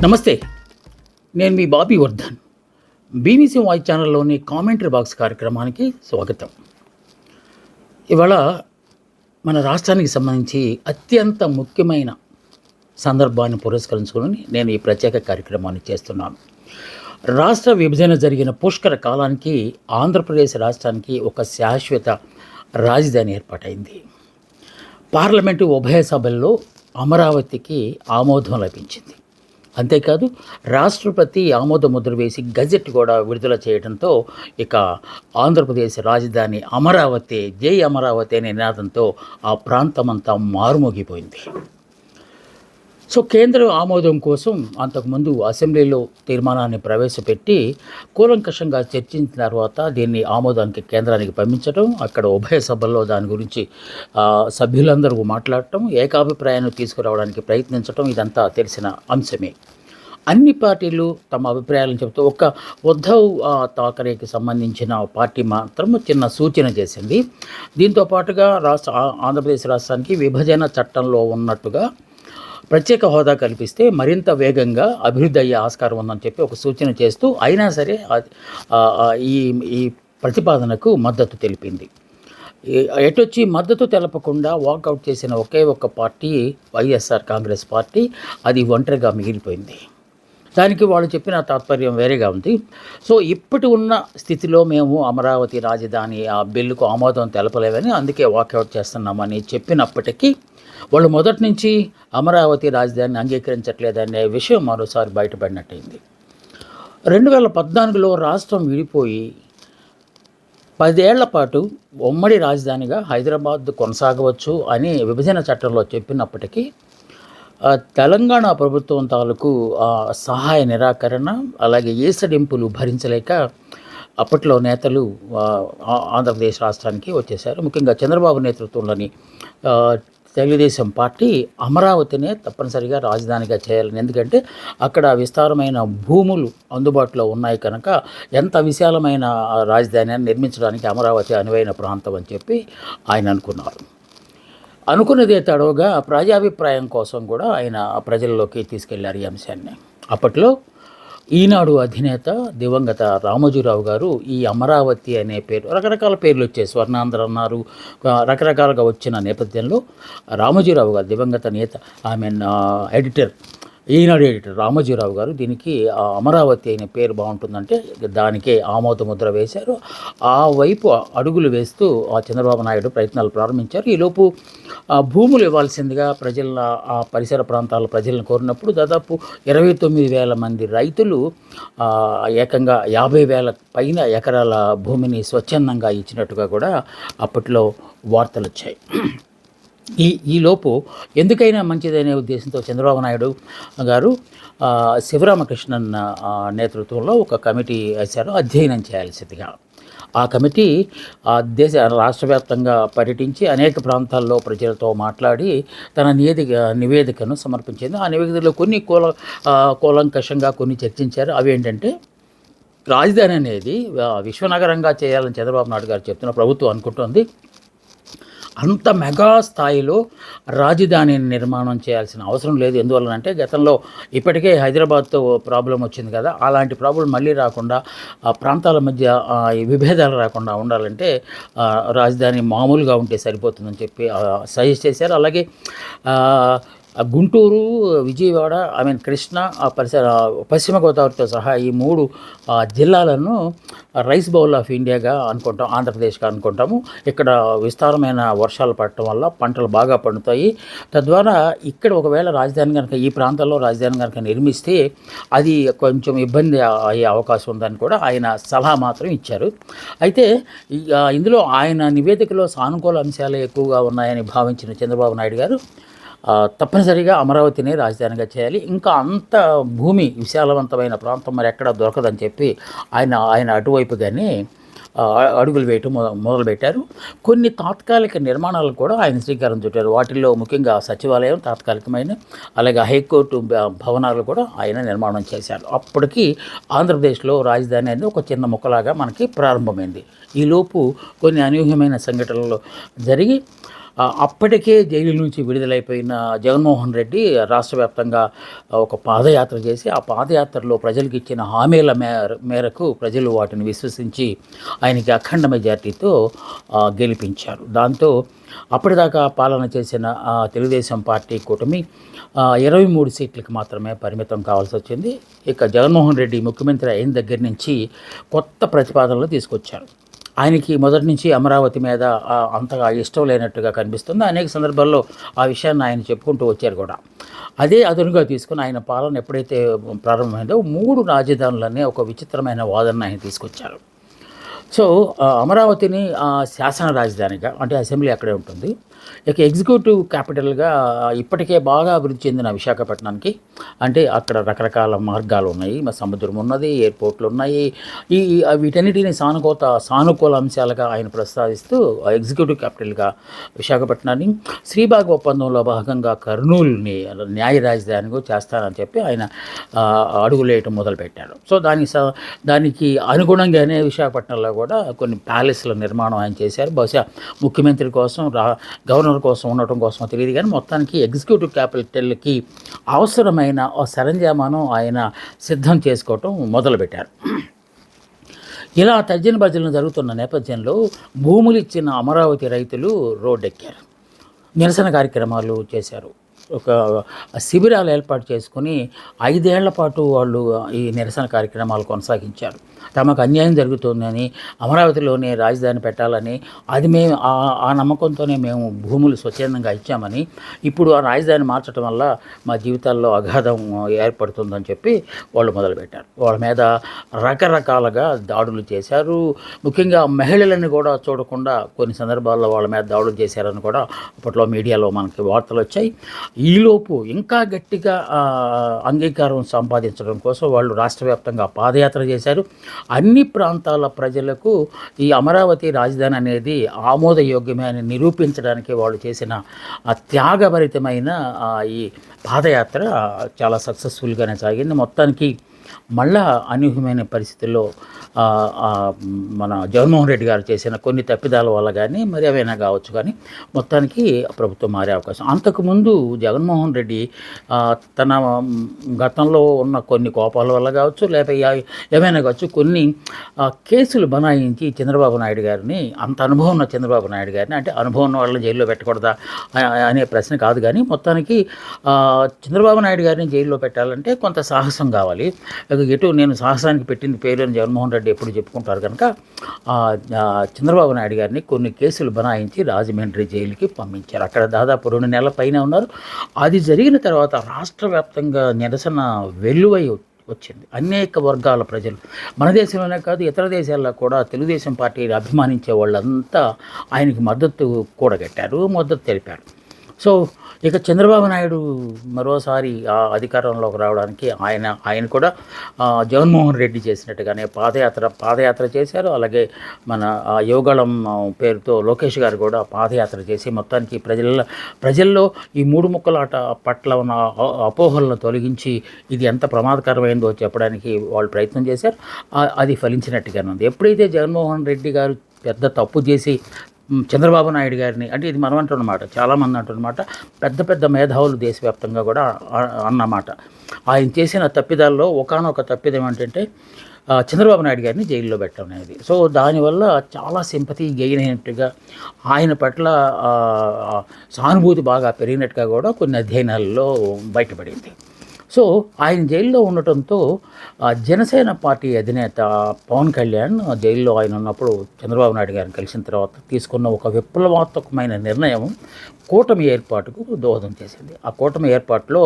నమస్తే. నేను మీ బాబీ వర్ధన్. బీబీసీ వాయిస్ ఛానల్‌లోని కామెంటరీ బాక్స్ కార్యక్రమానికి స్వాగతం. ఇవాళ మన రాష్ట్రానికి సంబంధించి అత్యంత ముఖ్యమైన సందర్భాన్ని పురస్కరించుకొని నేను ఈ ప్రత్యేక కార్యక్రమాన్ని చేస్తున్నాను. రాష్ట్ర విభజన జరిగిన పుష్కర కాలానికి ఆంధ్రప్రదేశ్ రాష్ట్రానికి ఒక శాశ్వత రాజధాని ఏర్పాటైంది. పార్లమెంటు ఉభయ సభల్లో అమరావతికి ఆమోదం లభించింది. అంతేకాదు రాష్ట్రపతి ఆమోద ముద్ర వేసి గజెట్ కూడా విడుదల చేయడంతో ఇక ఆంధ్రప్రదేశ్ రాజధాని అమరావతి, జై అమరావతి అనే నినాదంతో ఆ ప్రాంతమంతా మారుమోగిపోయింది. సో కేంద్ర ఆమోదం కోసం అంతకుముందు అసెంబ్లీలో తీర్మానాన్ని ప్రవేశపెట్టి కూలంకషంగా చర్చించిన తర్వాత దీన్ని ఆమోదానికి కేంద్రానికి పంపించడం, అక్కడ ఉభయ సభల్లో దాని గురించి సభ్యులందరూ మాట్లాడటం, ఏకాభిప్రాయాన్ని తీసుకురావడానికి ప్రయత్నించడం ఇదంతా తెలిసిన అంశమే. అన్ని పార్టీలు తమ అభిప్రాయాలను చెబుతూ ఒక్క ఉద్ధవ్ థాకరేకి సంబంధించిన పార్టీ మాత్రం చిన్న సూచన చేసింది. దీంతో పాటుగా ఆంధ్రప్రదేశ్ రాష్ట్రానికి విభజన చట్టంలో ఉన్నట్టుగా ప్రత్యేక హోదా కల్పిస్తే మరింత వేగంగా అభివృద్ధి అయ్యే ఆస్కారం ఉందని చెప్పి ఒక సూచన చేస్తూ అయినా సరే ఈ ఈ ప్రతిపాదనకు మద్దతు తెలిపింది. ఎటొచ్చి మద్దతు తెలపకుండా వాకౌట్ చేసిన ఒకే ఒక్క పార్టీ వైఎస్ఆర్ కాంగ్రెస్ పార్టీ. అది ఒంటరిగా మిగిలిపోయింది. దానికి వాళ్ళు చెప్పిన తాత్పర్యం వేరేగా ఉంది. సో ఇప్పటి ఉన్న స్థితిలో మేము అమరావతి రాజధాని ఆ బిల్లుకు ఆమోదం తెలపలేవని, అందుకే వాకౌట్ చేస్తున్నామని చెప్పినప్పటికీ వాళ్ళు మొదటి నుంచి అమరావతి రాజధానిని అంగీకరించట్లేదనే విషయం మరోసారి బయటపడినట్టయింది. 2014లో రాష్ట్రం విడిపోయి 10 ఏళ్ల పాటు ఉమ్మడి రాజధానిగా హైదరాబాద్ కొనసాగవచ్చు అని విభజన చట్టంలో చెప్పినప్పటికీ తెలంగాణ ప్రభుత్వం తాలూకు సహాయ నిరాకరణ, అలాగే ఈసడింపులు భరించలేక అప్పట్లో నేతలు ఆంధ్రప్రదేశ్ రాష్ట్రానికి వచ్చేశారు. ముఖ్యంగా చంద్రబాబు నేతృత్వంలోని తెలుగుదేశం పార్టీ అమరావతినే తప్పనిసరిగా రాజధానిగా చేయాలని, ఎందుకంటే అక్కడ విస్తారమైన భూములు అందుబాటులో ఉన్నాయి కనుక ఎంత విశాలమైన రాజధాని నిర్మించడానికి అమరావతి అనువైన ప్రాంతం అని చెప్పి ఆయన అనుకున్నారు. అనుకున్నదే తడవుగా ప్రజాభిప్రాయం కోసం కూడా ఆయన ప్రజల్లోకి తీసుకెళ్లారు ఈ అంశాన్ని. అప్పట్లో ఈనాడు అధినేత దివంగత రామోజీరావు గారు ఈ అమరావతి అనే పేరు, రకరకాల పేర్లు వచ్చాయి, స్వర్ణాంధ్ర అన్నారు, రకరకాలుగా వచ్చిన నేపథ్యంలో రామోజీరావు గారు దివంగత నేత ఎడిటర్, ఈనాడు ఎడిటర్ రామోజీరావు గారు దీనికి అమరావతి అనే పేరు బాగుంటుందంటే దానికే ఆమోద ముద్ర వేశారు. ఆ వైపు అడుగులు వేస్తూ చంద్రబాబు నాయుడు ప్రయత్నాలు ప్రారంభించారు. ఈలోపు భూములు ఇవ్వాల్సిందిగా ఆ పరిసర ప్రాంతాల ప్రజలను కోరినప్పుడు దాదాపు 29,000 మంది రైతులు ఏకంగా 50,000 పైన ఎకరాల భూమిని స్వచ్ఛందంగా ఇచ్చినట్టుగా కూడా అప్పట్లో వార్తలు వచ్చాయి. ఈలోపు ఎందుకైనా మంచిదనే ఉద్దేశంతో చంద్రబాబు నాయుడు గారు శివరామకృష్ణన్ నేతృత్వంలో ఒక కమిటీ వేశారు అధ్యయనం చేయాల్సిందిగా. ఆ కమిటీ రాష్ట్ర వ్యాప్తంగా పర్యటించి అనేక ప్రాంతాల్లో ప్రజలతో మాట్లాడి తన నివేదికను సమర్పించింది. ఆ నివేదికలో కొన్ని కూలంకషంగా కొన్ని చర్చించారు. అవి ఏంటంటే, రాజధాని అనేది విశ్వనగరంగా చేయాలని చంద్రబాబు నాయుడు గారు చెప్తున్న ప్రభుత్వం అనుకుంటోంది. అంత మెగా స్థాయిలో రాజధాని నిర్మాణం చేయాల్సిన అవసరం లేదు. ఎందువల్లనంటే గతంలో ఇప్పటికే హైదరాబాద్తో ప్రాబ్లం వచ్చింది కదా, అలాంటి ప్రాబ్లం మళ్ళీ రాకుండా ప్రాంతాల మధ్య విభేదాలు రాకుండా ఉండాలంటే రాజధాని మామూలుగా ఉంటే సరిపోతుందని చెప్పి సజెస్ట్ చేశారు. అలాగే గుంటూరు, విజయవాడ, కృష్ణ పశ్చిమ గోదావరితో సహా ఈ 3 జిల్లాలను రైస్ బౌల్ ఆఫ్ ఇండియాగా అనుకుంటాం, ఆంధ్రప్రదేశ్గా అనుకుంటాము. ఇక్కడ విస్తారమైన వర్షాలు పడటం వల్ల పంటలు బాగా పండుతాయి. తద్వారా ఇక్కడ ఒకవేళ రాజధాని కనుక ఈ ప్రాంతాల్లో రాజధాని కనుక నిర్మిస్తే అది కొంచెం ఇబ్బంది అయ్యే అవకాశం ఉందని కూడా ఆయన సలహా మాత్రం ఇచ్చారు. అయితే ఇందులో ఆయన నివేదికలో సానుకూల అంశాలు ఎక్కువగా ఉన్నాయని భావించిన చంద్రబాబు నాయుడు గారు తప్పనిసరిగా అమరావతిని రాజధానిగా చేయాలి, ఇంకా అంత భూమి విశాలవంతమైన ప్రాంతం మరి ఎక్కడ దొరకదని చెప్పి ఆయన అటువైపుగానే అడుగులు వేయటం మొదలుపెట్టారు. కొన్ని తాత్కాలిక నిర్మాణాలు కూడా ఆయన శ్రీకారం చుట్టారు. వాటిల్లో ముఖ్యంగా సచివాలయం తాత్కాలికమైన, అలాగే హైకోర్టు భవనాలు కూడా ఆయన నిర్మాణం చేశారు. అప్పటికి ఆంధ్రప్రదేశ్లో రాజధాని అనేది ఒక చిన్న ముక్కలాగా మనకి ప్రారంభమైంది. ఈలోపు కొన్ని అనూహ్యమైన సంఘటనలు జరిగి అప్పటికే జైలు నుంచి విడుదలైపోయిన జగన్మోహన్ రెడ్డి రాష్ట్ర వ్యాప్తంగా ఒక పాదయాత్ర చేసి, ఆ పాదయాత్రలో ప్రజలకు ఇచ్చిన హామీల మేరకు ప్రజలు వాటిని విశ్వసించి ఆయనకి అఖండ మెజార్టీతో గెలిపించారు. దాంతో అప్పటిదాకా పాలన చేసిన తెలుగుదేశం పార్టీ కూటమి 23 సీట్లకు మాత్రమే పరిమితం కావాల్సి వచ్చింది. ఇక జగన్మోహన్ రెడ్డి ముఖ్యమంత్రి అయిన దగ్గర నుంచి కొత్త ప్రతిపాదనలు తీసుకొచ్చారు. ఆయనకి మొదటి నుంచి అమరావతి మీద అంతగా ఇష్టం లేనట్టుగా కనిపిస్తుంది. అనేక సందర్భాల్లో ఆ విషయాన్ని ఆయన చెప్పుకుంటూ వచ్చారు కూడా. అదే అదునుగా తీసుకుని ఆయన పాలన ఎప్పుడైతే ప్రారంభమైందో 3 రాజధానులనే ఒక విచిత్రమైన వాదన ఆయన తీసుకొచ్చారు. సో అమరావతిని శాసన రాజధానిగా, అంటే అసెంబ్లీ అక్కడే ఉంటుంది. ఇక ఎగ్జిక్యూటివ్ క్యాపిటల్గా ఇప్పటికే బాగా అభివృద్ధి చెందిన విశాఖపట్నానికి, అంటే అక్కడ రకరకాల మార్గాలు ఉన్నాయి, సముద్రం ఉన్నది, ఎయిర్పోర్ట్లు ఉన్నాయి. ఈ వీటన్నిటిని సానుకూల అంశాలుగా ఆయన ప్రస్తావిస్తూ ఎగ్జిక్యూటివ్ క్యాపిటల్గా విశాఖపట్నాన్ని, శ్రీబాగ్ ఒప్పందంలో భాగంగా కర్నూలుని న్యాయ రాజధానిగా చేస్తానని చెప్పి ఆయన అడుగులేయటం మొదలుపెట్టారు. సో దానికి అనుగుణంగానే విశాఖపట్నంలో కూడా కొన్ని ప్యాలెస్ల నిర్మాణం ఆయన చేశారు. బహుశా ముఖ్యమంత్రి కోసం, గవర్నర్ కోసం ఉండటం కోసం తెలియదు, కానీ మొత్తానికి ఎగ్జిక్యూటివ్ క్యాపిటల్కి అవసరమైన సరంజామాను ఆయన సిద్ధం చేసుకోవటం మొదలుపెట్టారు. ఇలా తర్జన భర్జనలు జరుగుతున్న నేపథ్యంలో భూములు ఇచ్చిన అమరావతి రైతులు రోడ్డెక్కారు, నిరసన కార్యక్రమాలు చేశారు. ఒక శిబిరాలు ఏర్పాటు చేసుకుని 5 ఏళ్ల పాటు వాళ్ళు ఈ నిరసన కార్యక్రమాలు కొనసాగించారు. తమకు అన్యాయం జరుగుతుందని, అమరావతిలోనే రాజధాని పెట్టాలని, అది మేము ఆ నమ్మకంతోనే మేము భూములు స్వచ్ఛందంగా ఇచ్చామని, ఇప్పుడు ఆ రాజధాని మార్చడం వల్ల మా జీవితాల్లో అగాధం ఏర్పడుతుందని చెప్పి వాళ్ళు మొదలుపెట్టారు. వాళ్ళ మీద రకరకాలుగా దాడులు చేశారు. ముఖ్యంగా మహిళలను కూడా చూడకుండా కొన్ని సందర్భాల్లో వాళ్ళ మీద దాడులు చేశారని కూడా అప్పట్లో మీడియాలో మనకి వార్తలు వచ్చాయి. ఈలోపు ఇంకా గట్టిగా అంగీకారం సంపాదించడం కోసం వాళ్ళు రాష్ట్ర వ్యాప్తంగా పాదయాత్ర చేశారు. అన్ని ప్రాంతాల ప్రజలకు ఈ అమరావతి రాజధాని అనేది ఆమోదయోగ్యమే అని నిరూపించడానికి వాళ్ళు చేసిన త్యాగభరితమైన ఈ పాదయాత్ర చాలా సక్సెస్ఫుల్గానే సాగింది. మొత్తానికి మళ్ళా అనూహ్యమైన పరిస్థితుల్లో మన జగన్మోహన్ రెడ్డి గారు చేసిన కొన్ని తప్పిదాల వల్ల కానీ, మరి ఏవైనా కావచ్చు, కానీ మొత్తానికి ప్రభుత్వం మారే అవకాశం. అంతకుముందు జగన్మోహన్ రెడ్డి తన గతంలో ఉన్న కొన్ని కోపాల వల్ల కావచ్చు, లేకపోతే ఏమైనా కావచ్చు, కొన్ని కేసులు బనాయించి చంద్రబాబు నాయుడు గారిని, అంత అనుభవం ఉన్న చంద్రబాబు నాయుడు గారిని, అంటే అనుభవం ఉన్న వాళ్ళని జైల్లో పెట్టకూడదా అనే ప్రశ్న కాదు, కానీ మొత్తానికి చంద్రబాబు నాయుడు గారిని జైల్లో పెట్టాలంటే కొంత సాహసం కావాలి. నేను సాహసానికి పెట్టింది పేరు అని జగన్మోహన్ రెడ్డి ఎప్పుడు చెప్పుకుంటారు కనుక చంద్రబాబు నాయుడు గారిని కొన్ని కేసులు బనాయించి రాజమండ్రి జైలుకి పంపించారు. అక్కడ దాదాపు 2 నెలల పైన ఉన్నారు. అది జరిగిన తర్వాత రాష్ట్ర వ్యాప్తంగా నిరసన వెల్లువై వచ్చింది. అనేక వర్గాల ప్రజలు, మన దేశంలోనే కాదు ఇతర దేశాల్లో కూడా తెలుగుదేశం పార్టీని అభిమానించే వాళ్ళంతా ఆయనకి మద్దతు కూడగట్టారు, మద్దతు తెలిపారు. సో ఇక చంద్రబాబు నాయుడు మరోసారి అధికారంలోకి రావడానికి ఆయన కూడా జగన్మోహన్ రెడ్డి చేసినట్టుగానే పాదయాత్ర చేశారు. అలాగే మన యువగళం పేరుతో లోకేష్ గారు కూడా పాదయాత్ర చేసి మొత్తానికి ప్రజల్లో ఈ 3 ముక్కలాట పట్ల ఉన్న అపోహలను తొలగించి ఇది ఎంత ప్రమాదకరమైందో చెప్పడానికి వాళ్ళు ప్రయత్నం చేశారు. అది ఫలించినట్టుగానే ఉంది. ఎప్పుడైతే జగన్మోహన్ రెడ్డి గారు పెద్ద తప్పు చేసి చంద్రబాబు నాయుడు గారిని, అంటే ఇది మనం అంటున్నమాట, చాలామంది అంటున్నమాట, పెద్ద మేధావులు దేశవ్యాప్తంగా కూడా అన్నమాట, ఆయన చేసిన తప్పిదాల్లో ఒకానొక తప్పిదం ఏంటంటే చంద్రబాబు నాయుడు గారిని జైల్లో పెట్టడం అనేది. సో దానివల్ల చాలా సింపతి గెయిన్ అయినట్టుగా, ఆయన పట్ల సానుభూతి బాగా పెరిగినట్టుగా కూడా కొన్ని అధ్యయనాల్లో బయటపడింది. సో ఆయన జైల్లో ఉండటంతో జనసేన పార్టీ అధినేత పవన్ కళ్యాణ్ జైల్లో ఆయన ఉన్నప్పుడు చంద్రబాబు నాయుడు గారిని కలిసిన తర్వాత తీసుకున్న ఒక విప్లవాత్మకమైన నిర్ణయం కూటమి ఏర్పాటుకు దోహదం చేసింది. ఆ కూటమి ఏర్పాటులో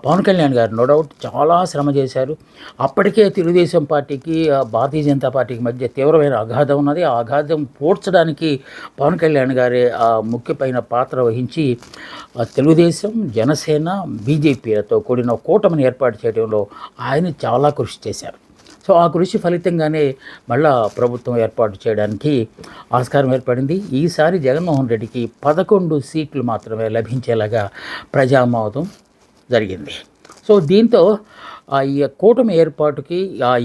పవన్ కళ్యాణ్ గారు నో డౌట్ చాలా శ్రమ చేశారు. అప్పటికే తెలుగుదేశం పార్టీకి భారతీయ జనతా పార్టీకి మధ్య తీవ్రమైన అగాధం ఉన్నది. ఆ అగాధం పూడ్చడానికి పవన్ కళ్యాణ్ గారే ముఖ్యమైన పాత్ర వహించి తెలుగుదేశం, జనసేన, బీజేపీలతో కూడిన కూటమిని ఏర్పాటు చేయడంలో ఆయన చాలా కృషి చేశారు. సో ఆ కృషి ఫలితంగానే మళ్ళా ప్రభుత్వం ఏర్పాటు చేయడానికి ఆస్కారం ఏర్పడింది. ఈసారి జగన్మోహన్ రెడ్డికి 11 సీట్లు మాత్రమే లభించేలాగా ప్రజామోదం జరిగింది. సో దీంతో ఈ కూటమి ఏర్పాటుకి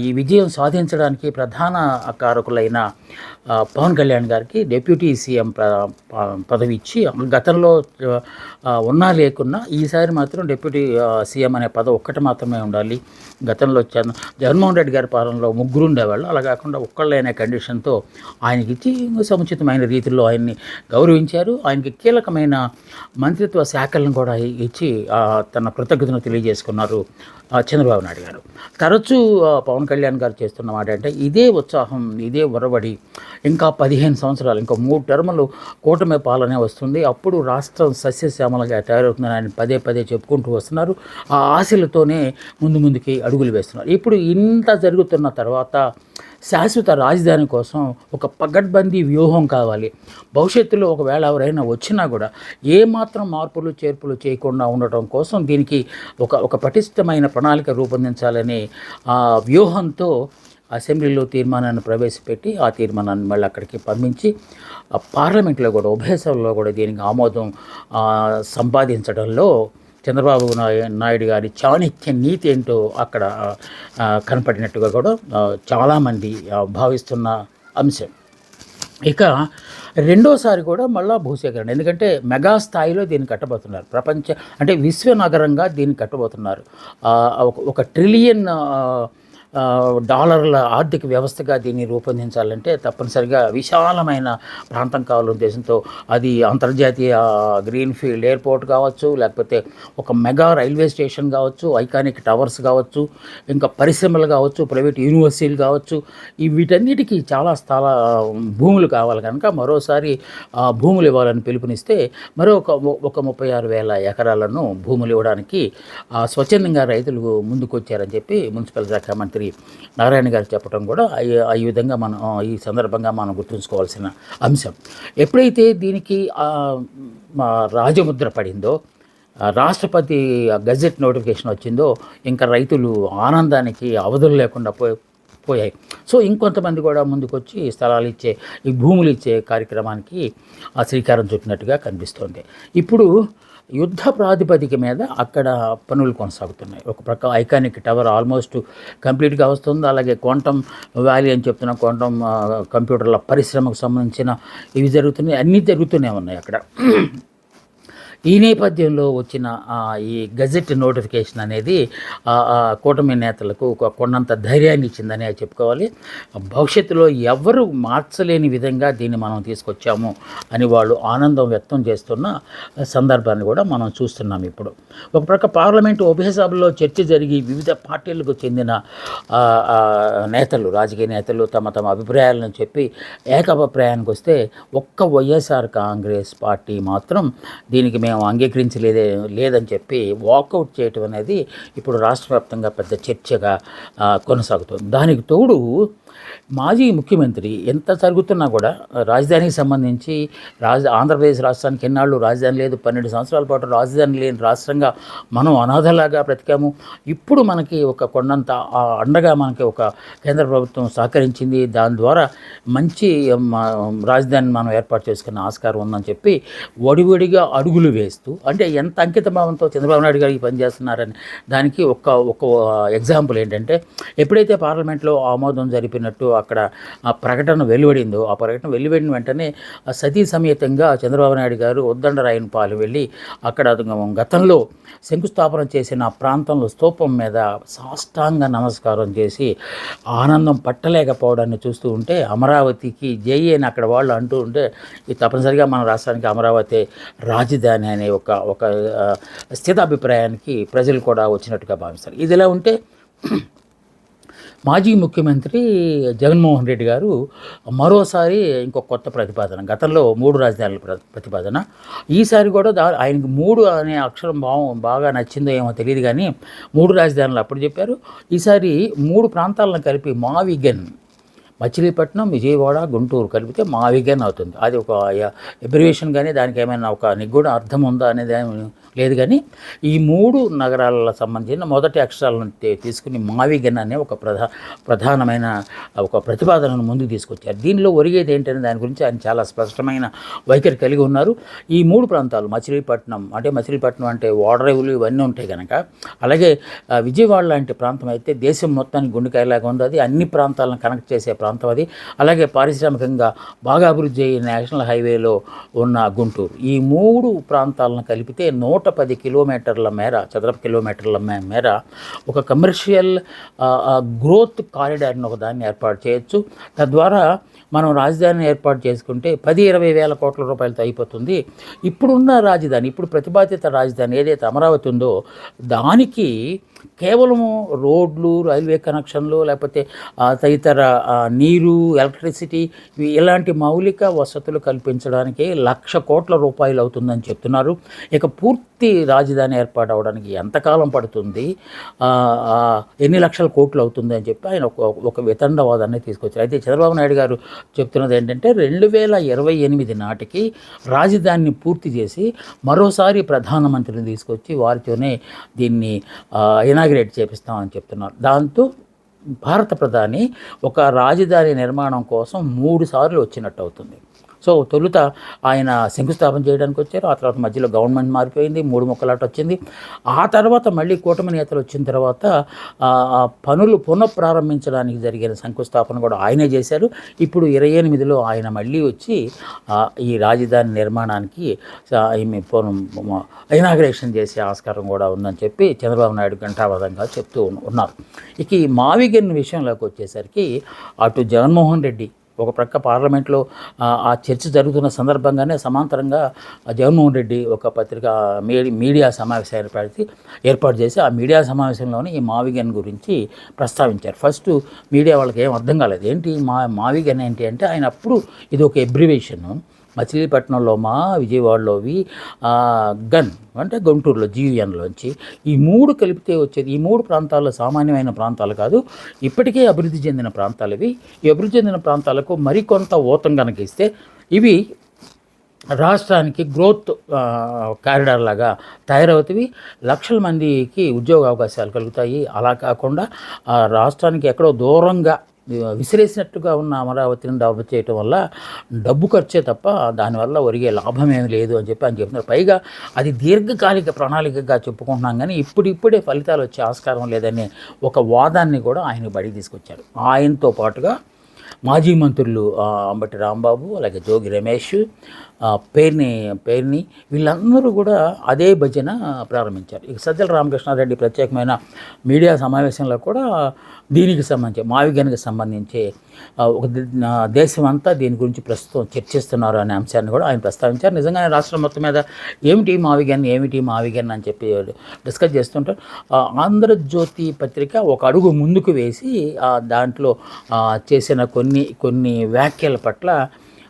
ఈ విజయం సాధించడానికి ప్రధాన కారకులైన పవన్ కళ్యాణ్ గారికి డిప్యూటీ సీఎం పదవి ఇచ్చి, గతంలో ఉన్నా లేకున్నా ఈసారి మాత్రం డిప్యూటీ సీఎం అనే పదవి ఒక్కటి మాత్రమే ఉండాలి. గతంలో జగన్మోహన్ రెడ్డి గారి పాలనలో ముగ్గురు ఉండేవాళ్ళు, అలా కాకుండా ఒక్కళ్ళైన కండిషన్తో ఆయనకిచ్చి సముచితమైన రీతిలో ఆయన్ని గౌరవించారు. ఆయనకి కీలకమైన మంత్రిత్వ శాఖలను కూడా ఇచ్చి తన కృతజ్ఞతను తెలియజేసుకున్నారు చంద్రబాబు నాయుడు గారు. తరచూ పవన్ కళ్యాణ్ గారు చేస్తున్న మాట అంటే ఇదే ఉత్సాహం, ఇదే ఒరవడి, ఇంకా 15 సంవత్సరాలు, ఇంకా 3 టర్ములు కూటమి పాలనే వస్తుంది, అప్పుడు రాష్ట్రం సస్యశ్యామలంగా తయారవుతుందని ఆయన పదే పదే చెప్పుకుంటూ వస్తున్నారు. ఆ ఆశలతోనే ముందుకి అడుగులు వేస్తున్నారు. ఇప్పుడు ఇంత జరుగుతున్న తర్వాత శాశ్వత రాజధాని కోసం ఒక పగడ్బందీ వ్యూహం కావాలి. భవిష్యత్తులో ఒకవేళ ఎవరైనా వచ్చినా కూడా ఏమాత్రం మార్పులు చేర్పులు చేయకుండా ఉండటం కోసం దీనికి ఒక పటిష్టమైన ప్రణాళిక రూపొందించాలనే వ్యూహంతో అసెంబ్లీలో తీర్మానాన్ని ప్రవేశపెట్టి ఆ తీర్మానాన్ని మళ్ళీ అక్కడికి పంపించి పార్లమెంట్లో కూడా ఉభయ సభలో కూడా దీనికి ఆమోదం సంపాదించడంలో చంద్రబాబు నాయుడు గారి చాణక్య నీతి ఏంటో అక్కడ కనపడినట్టుగా కూడా చాలామంది భావిస్తున్న అంశం. ఇక రెండోసారి కూడా మళ్ళా భూసేకరణ, ఎందుకంటే మెగా స్థాయిలో దీన్ని కట్టబోతున్నారు. అంటే విశ్వనగరంగా దీన్ని కట్టబోతున్నారు. $1 ట్రిలియన్ డాలర్ల ఆర్థిక వ్యవస్థగా దీన్ని రూపొందించాలంటే తప్పనిసరిగా విశాలమైన ప్రాంతం కావాలనే ఉద్దేశంతో అది అంతర్జాతీయ గ్రీన్ఫీల్డ్ ఎయిర్పోర్ట్ కావచ్చు, లేకపోతే ఒక మెగా రైల్వే స్టేషన్ కావచ్చు, ఐకానిక్ టవర్స్ కావచ్చు, ఇంకా పరిశ్రమలు కావచ్చు, ప్రైవేట్ యూనివర్సిటీలు కావచ్చు, వీటన్నిటికీ చాలా భూములు కావాలి కనుక మరోసారి భూములు ఇవ్వాలని పిలుపునిస్తే ఒక 36,000 ఎకరాలను భూములు ఇవ్వడానికి స్వచ్ఛందంగా రైతులు ముందుకొచ్చారని చెప్పి మున్సిపల్ శాఖ మంత్రి నారాయణ గారు చెప్పడం కూడా ఈ విధంగా మనం ఈ సందర్భంగా మనం గుర్తుంచుకోవాల్సిన అంశం. ఎప్పుడైతే దీనికి రాజముద్ర పడిందో, రాష్ట్రపతి గజెట్ నోటిఫికేషన్ వచ్చిందో, ఇంకా రైతులు ఆనందానికి అవధులు లేకుండా పోయాయి. సో ఇంకొంతమంది కూడా ముందుకొచ్చి స్థలాలు ఇచ్చే, ఈ భూములు ఇచ్చే కార్యక్రమానికి శ్రీకారం చుట్టినట్టుగా కనిపిస్తోంది. ఇప్పుడు యుద్ధ ప్రాతిపదిక మీద అక్కడ పనులు కొనసాగుతున్నాయి. ఒక ప్రక్క ఐకానిక్ టవర్ ఆల్మోస్ట్ కంప్లీట్గా వస్తుంది. అలాగే క్వాంటమ్ వ్యాలీ అని చెప్తున్న క్వాంటమ్ కంప్యూటర్ల పరిశ్రమకు సంబంధించిన ఇవి జరుగుతున్నాయి, అన్నీ జరుగుతూనే ఉన్నాయి అక్కడ. ఈ నేపథ్యంలో వచ్చిన ఈ గజెట్ నోటిఫికేషన్ అనేది కూటమి నేతలకు కొండంత ధైర్యాన్ని ఇచ్చిందని చెప్పుకోవాలి. భవిష్యత్తులో ఎవరు మార్చలేని విధంగా దీన్ని మనం తీసుకొచ్చాము అని వాళ్ళు ఆనందం వ్యక్తం చేస్తున్న సందర్భాన్ని కూడా మనం చూస్తున్నాం. ఇప్పుడు ఒక ప్రక్క పార్లమెంటు ఉభయ సభలో చర్చ జరిగి వివిధ పార్టీలకు చెందిన నేతలు, రాజకీయ నేతలు తమ అభిప్రాయాలను చెప్పి ఏకాభిప్రాయానికి వస్తే ఒక్క వైఎస్ఆర్ కాంగ్రెస్ పార్టీ మాత్రం దీనికి మేము అంగీకరించలేదని చెప్పి వాకౌట్ చేయటం అనేది ఇప్పుడు రాష్ట్ర వ్యాప్తంగా పెద్ద చర్చగా కొనసాగుతుంది. దానికి తోడు మాజీ ముఖ్యమంత్రి ఎంత జరుగుతున్నా కూడా రాజధానికి సంబంధించి ఆంధ్రప్రదేశ్ రాష్ట్రానికి ఎన్నాళ్ళు రాజధాని లేదు, 12 సంవత్సరాల పాటు రాజధాని లేని రాష్ట్రంగా మనం అనాథలాగా బ్రతికాము. ఇప్పుడు మనకి ఒక కొండంత అండగా మనకి ఒక కేంద్ర ప్రభుత్వం సహకరించింది, దాని ద్వారా మంచి రాజధాని మనం ఏర్పాటు చేసుకునే ఆస్కారం ఉందని చెప్పి వడివడిగా అడుగులు వేస్తూ, అంటే ఎంత అంకిత భావంతో చంద్రబాబు నాయుడు గారికి పనిచేస్తున్నారని దానికి ఒక ఎగ్జాంపుల్ ఏంటంటే, ఎప్పుడైతే పార్లమెంట్లో ఆమోదం జరిపినట్టు అక్కడ ఆ ప్రకటన వెలువడిందో, ఆ ప్రకటన వెలువడిన వెంటనే సతీ సమేతంగా చంద్రబాబు నాయుడు గారు ఉద్దండరాయనపాలెం వెళ్ళి అక్కడ గతంలో శంకుస్థాపన చేసిన ప్రాంతంలో స్తూపం మీద సాష్టాంగ నమస్కారం చేసి ఆనందం పట్టలేకపోవడాన్ని చూస్తూ ఉంటే, అమరావతికి జై అని అక్కడ వాళ్ళు అంటూ ఉంటే, ఇది తప్పనిసరిగా మన రాష్ట్రానికి అమరావతి రాజధాని అనే ఒక స్థితాభిప్రాయానికి ప్రజలు కూడా వచ్చినట్టుగా భావిస్తారు. ఇదిలా ఉంటే మాజీ ముఖ్యమంత్రి జగన్మోహన్ రెడ్డి గారు మరోసారి ఇంకొక కొత్త ప్రతిపాదన, గతంలో 3 రాజధానుల ప్రతిపాదన, ఈసారి కూడా ఆయనకి 3 అనే అక్షరం బాగా నచ్చిందో ఏమో తెలియదు కానీ 3 రాజధానులు అప్పుడు చెప్పారు. ఈసారి 3 ప్రాంతాలను కలిపి మావిగన్, మచిలీపట్నం, విజయవాడ, గుంటూరు కలిపితే మావిగన్ అవుతుంది. అది ఒక అబ్రివేషన్ కానీ దానికి ఏమైనా ఒక నిగూఢ అర్థం ఉందా అనేది లేదు. కానీ ఈ 3 నగరాలకు సంబంధించిన మొదటి అక్షరాలను తీసుకుని మావిగన్ అనే ఒక ప్రధానమైన ఒక ప్రతిపాదనను ముందుకు తీసుకొచ్చారు. దీనిలో ఒరిగేది ఏంటనే దాని గురించి ఆయన చాలా స్పష్టమైన వైఖరి కలిగి ఉన్నారు. ఈ 3 ప్రాంతాలు మచిలీపట్నం అంటే ఓడరేవులు ఇవన్నీ ఉంటాయి కనుక, అలాగే విజయవాడ లాంటి ప్రాంతం అయితే దేశం మొత్తానికి గుండెకాయలాగా ఉంది. అది అన్ని ప్రాంతాలను కనెక్ట్ చేసే ప్రాంతం అది. అలాగే పారిశ్రామికంగా బాగా అభివృద్ధి అయిన నేషనల్ హైవేలో ఉన్న గుంటూరు. ఈ 3 ప్రాంతాలను కలిపితే 110 కిలోమీటర్ల మేర, చదరపు కిలోమీటర్ల మేర ఒక కమర్షియల్ గ్రోత్ కారిడార్ని ఒకదాన్ని ఏర్పాటు చేయొచ్చు. తద్వారా మనం రాజధానిని ఏర్పాటు చేసుకుంటే 10-20 వేల కోట్ల రూపాయలతో అయిపోతుంది. ఇప్పుడున్న రాజధాని, ఇప్పుడు ప్రతిపాదిత రాజధాని ఏదైతే అమరావతి ఉందో దానికి కేవలము రోడ్లు, రైల్వే కనెక్షన్లు, లేకపోతే తదితర నీరు, ఎలక్ట్రిసిటీ ఇలాంటి మౌలిక వసతులు కల్పించడానికి 1,00,000 కోట్ల రూపాయలు అవుతుందని చెప్తున్నారు. ఇక పూర్తి రాజధాని ఏర్పాటు అవడానికి ఎంతకాలం పడుతుంది, ఎన్ని లక్షల కోట్లు అవుతుంది అని చెప్పి ఆయన ఒక వితండవాదాన్ని తీసుకొచ్చారు. అయితే చంద్రబాబు నాయుడు గారు చెప్తున్నది ఏంటంటే 2028 నాటికి రాజధానిని పూర్తి చేసి మరోసారి ప్రధానమంత్రిని తీసుకొచ్చి వారితోనే దీన్ని ఇనాగ్రేట్ చేపిస్తామని చెప్తున్నారు. దాంతో భారత ప్రధాని ఒక రాజధాని నిర్మాణం కోసం 3 సార్లు వచ్చినట్టు అవుతుంది. సో తొలుత ఆయన శంకుస్థాపన చేయడానికి వచ్చారు. ఆ తర్వాత మధ్యలో గవర్నమెంట్ మారిపోయింది, 3 ముక్కలాట వచ్చింది. ఆ తర్వాత మళ్ళీ కూటమి నేతలు వచ్చిన తర్వాత పనులు పునఃప్రారంభించడానికి జరిగిన శంకుస్థాపన కూడా ఆయనే చేశారు. ఇప్పుడు 28లో ఆయన మళ్ళీ వచ్చి ఈ రాజధాని నిర్మాణానికి ఇనాగ్రేషన్ చేసే ఆస్కారం కూడా ఉందని చెప్పి చంద్రబాబు నాయుడు ఘంటాపథంగా చెప్తూ ఉన్నారు. ఇక ఈ మావిగన్ విషయంలోకి వచ్చేసరికి అటు జగన్మోహన్ రెడ్డి ఒక ప్రక్క పార్లమెంట్లో ఆ చర్చ జరుగుతున్న సందర్భంగానే సమాంతరంగా జగన్మోహన్ రెడ్డి ఒక పత్రిక మీడియా సమావేశాన్ని ఏర్పాటు చేసి ఆ మీడియా సమావేశంలోనే ఈ మావిగన్ గురించి ప్రస్తావించారు. ఫస్ట్ మీడియా వాళ్ళకి ఏం అర్థం కాలేదు. ఏంటి మావిగన్ ఏంటి అంటే ఆయన అప్పుడు ఇది ఒక ఎబ్రివేషన్. మచిలీపట్నంలో విజయవాడలోవి గన్ అంటే గుంటూరులో జీవీఎన్లోంచి ఈ 3 కలిపితే వచ్చేది. ఈ 3 ప్రాంతాల్లో సామాన్యమైన ప్రాంతాలు కాదు, ఇప్పటికే అభివృద్ధి చెందిన ప్రాంతాలు ఇవి. ఈ అభివృద్ధి చెందిన ప్రాంతాలకు మరికొంత ఊతం కనుక ఇస్తే ఇవి రాష్ట్రానికి గ్రోత్ కారిడార్ లాగా తయారవుతాయి. లక్షల మందికి ఉద్యోగ అవకాశాలు కలుగుతాయి. అలా కాకుండా రాష్ట్రానికి ఎక్కడో దూరంగా విసిరేసినట్టుగా ఉన్న అమరావతిని డెవలప్ చేయటం వల్ల డబ్బు ఖర్చే తప్ప దానివల్ల ఒరిగే లాభం ఏమీ లేదు అని చెప్పి ఆయన చెప్తున్నారు. పైగా అది దీర్ఘకాలిక ప్రణాళికగా చెప్పుకుంటున్నాం, కానీ ఇప్పుడిప్పుడే ఫలితాలు వచ్చే ఆస్కారం లేదనే ఒక వాదాన్ని కూడా ఆయన బడికి తీసుకొచ్చారు. ఆయనతో పాటుగా మాజీ మంత్రులు అంబటి రాంబాబు, అలాగే జోగి రమేష్, పేర్ని వీళ్ళందరూ కూడా అదే భజన ప్రారంభించారు. ఇక సజ్జల రామకృష్ణారెడ్డి ప్రత్యేకమైన మీడియా సమావేశంలో కూడా దీనికి సంబంధించి మావిగన్కి సంబంధించి ఒక దేశం అంతా దీని గురించి ప్రస్తుతం చర్చిస్తున్నారు అనే అంశాన్ని కూడా ఆయన ప్రస్తావించారు. నిజంగానే రాష్ట్రం మొత్తం మీద ఏమిటి మావిగన్ అని చెప్పి డిస్కస్ చేస్తుంటారు. ఆంధ్రజ్యోతి పత్రిక ఒక అడుగు ముందుకు వేసి దాంట్లో చేసిన కొన్ని వ్యాఖ్యల పట్ల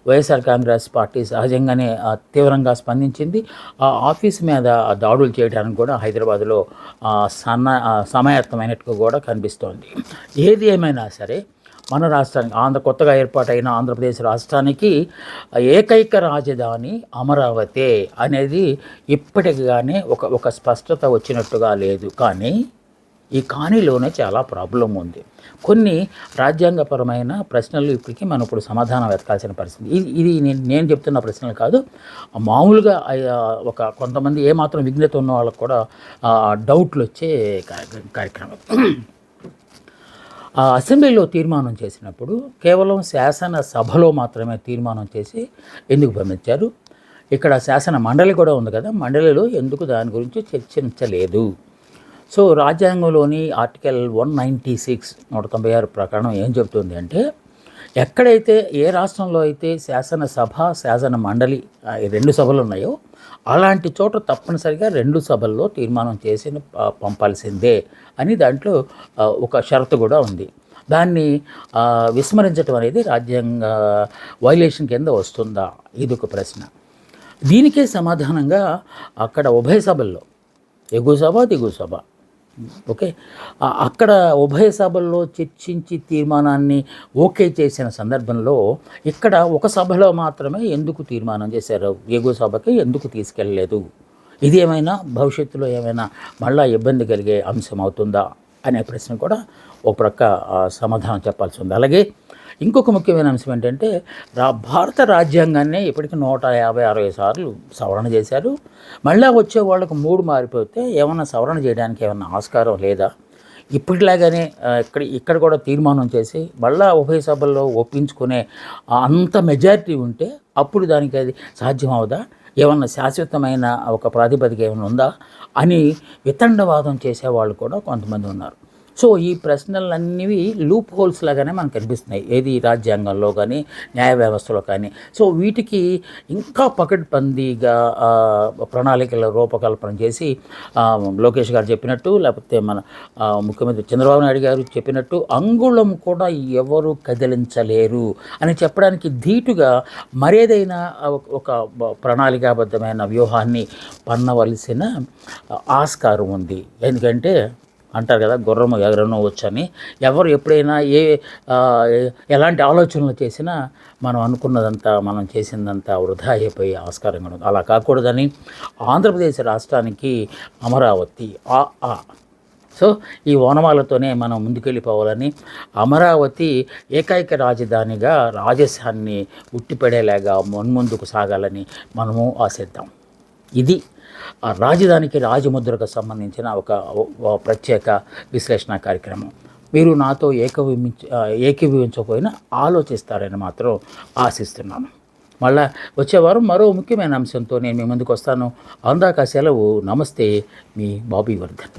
వైఎస్ఆర్ కాంగ్రెస్ పార్టీ సహజంగానే తీవ్రంగా స్పందించింది. ఆ ఆఫీస్ మీద దాడులు చేయడానికి కూడా హైదరాబాద్లో సమాయత్తమైనట్టుగా కూడా కనిపిస్తోంది. ఏది ఏమైనా సరే మన రాష్ట్రానికి కొత్తగా ఏర్పాటైన ఆంధ్రప్రదేశ్ రాష్ట్రానికి ఏకైక రాజధాని అమరావతి అనేది ఇప్పటికిగానే ఒక స్పష్టత వచ్చినట్టుగా లేదు. కానీ ఈ కానీలోనే చాలా ప్రాబ్లం ఉంది. కొన్ని రాజ్యాంగపరమైన ప్రశ్నలు ఇప్పటికీ మనం ఇప్పుడు సమాధానం వెతకాల్సిన పరిస్థితి. ఇది నేను చెప్తున్న ప్రశ్నలు కాదు, మామూలుగా కొంతమంది ఏమాత్రం విఘ్నత ఉన్న వాళ్ళకు కూడా డౌట్లు వచ్చే కార్యక్రమం. అసెంబ్లీలో తీర్మానం చేసినప్పుడు కేవలం శాసనసభలో మాత్రమే తీర్మానం చేసి ఎందుకు పంపించారు? ఇక్కడ శాసన మండలి కూడా ఉంది కదా, మండలిలో ఎందుకు దాని గురించి చర్చించలేదు? సో రాజ్యాంగంలోని ఆర్టికల్ 196 196 ప్రకారం ఏం చెబుతుంది అంటే, ఎక్కడైతే ఏ రాష్ట్రంలో అయితే శాసనసభ శాసన మండలి 2 సభలు ఉన్నాయో అలాంటి చోట తప్పనిసరిగా 2 సభల్లో తీర్మానం చేసి పంపాల్సిందే అని దాంట్లో ఒక షరతు కూడా ఉంది. దాన్ని విస్మరించడం అనేది రాజ్యాంగ వైలేషన్ కింద వస్తుందా? ఇది ఒక ప్రశ్న. దీనికే సమాధానంగా అక్కడ ఉభయ సభల్లో ఎగువ సభ దిగువ సభ అక్కడ ఉభయ సభల్లో చర్చించి తీర్మానాన్ని ఓకే చేసిన సందర్భంలో ఇక్కడ ఒక సభలో మాత్రమే ఎందుకు తీర్మానం చేశారు, ఎగువ సభకి ఎందుకు తీసుకెళ్ళలేదు? ఇది ఏమైనా భవిష్యత్తులో ఏమైనా మళ్ళా ఇబ్బంది కలిగే అంశం అవుతుందా అనే ప్రశ్న కూడా ఒక ప్రక్క సమాధానం చెప్పాల్సి ఉంది. అలాగే ఇంకొక ముఖ్యమైన అంశం ఏంటంటే భారత రాజ్యాంగాన్ని ఇప్పటికి 150-60 సార్లు సవరణ చేశారు. మళ్ళా వచ్చే వాళ్ళకు మూడు మారిపోతే ఏమన్నా సవరణ చేయడానికి ఏమన్నా ఆస్కారం లేదా? ఇప్పటిలాగానే ఇక్కడ కూడా తీర్మానం చేసి మళ్ళా ఉభయ సభల్లో ఒప్పించుకునే అంత మెజారిటీ ఉంటే అప్పుడు దానికి అది సాధ్యం అవుదా? ఏమన్నా శాశ్వతమైన ఒక ప్రాతిపదిక ఏమైనా ఉందా అని వితండవాదం చేసేవాళ్ళు కూడా కొంతమంది ఉన్నారు. సో ఈ ప్రశ్నలన్నీ లూప్ హోల్స్ లాగానే మనకు కనిపిస్తున్నాయి, ఏది రాజ్యాంగంలో కానీ న్యాయ వ్యవస్థలో కానీ. సో వీటికి ఇంకా పకడ్బందీగా ప్రణాళికల రూపకల్పన చేసి లోకేష్ గారు చెప్పినట్టు, లేకపోతే మన ముఖ్యమంత్రి చంద్రబాబు నాయుడు గారు చెప్పినట్టు అంగుళం కూడా ఎవరు కదిలించలేరు అని చెప్పడానికి ధీటుగా మరేదైనా ఒక ప్రణాళికాబద్ధమైన వ్యూహాన్ని పన్నవలసిన ఆస్కారం ఉంది. ఎందుకంటే అంటారు కదా, గుర్రము ఎగరను వచ్చని. ఎవరు ఎప్పుడైనా ఎలాంటి ఆలోచనలు చేసినా మనం అనుకున్నదంతా, మనం చేసిందంతా వృధా అయిపోయే ఆస్కారం కూడా ఉంది. అలా కాకూడదని ఆంధ్రప్రదేశ్ రాష్ట్రానికి అమరావతి సో ఈ ఓనమాలతోనే మనం ముందుకెళ్ళిపోవాలని, అమరావతి ఏకైక రాజధానిగా రాజశాన్ని ఉట్టిపడేలాగా మున్ముందుకు సాగాలని మనము ఆశిద్దాం. ఇది రాజధానికి రాజముద్రకు సంబంధించిన ఒక ప్రత్యేక విశ్లేషణ కార్యక్రమం. మీరు నాతో ఏకీభవించకపోయినా ఆలోచిస్తారని మాత్రం ఆశిస్తున్నాను. మళ్ళా వచ్చేవారం మరో ముఖ్యమైన అంశంతో నేను మీ ముందుకు వస్తాను. అందాక సెలవు. నమస్తే, మీ బాబీ వర్ధన్.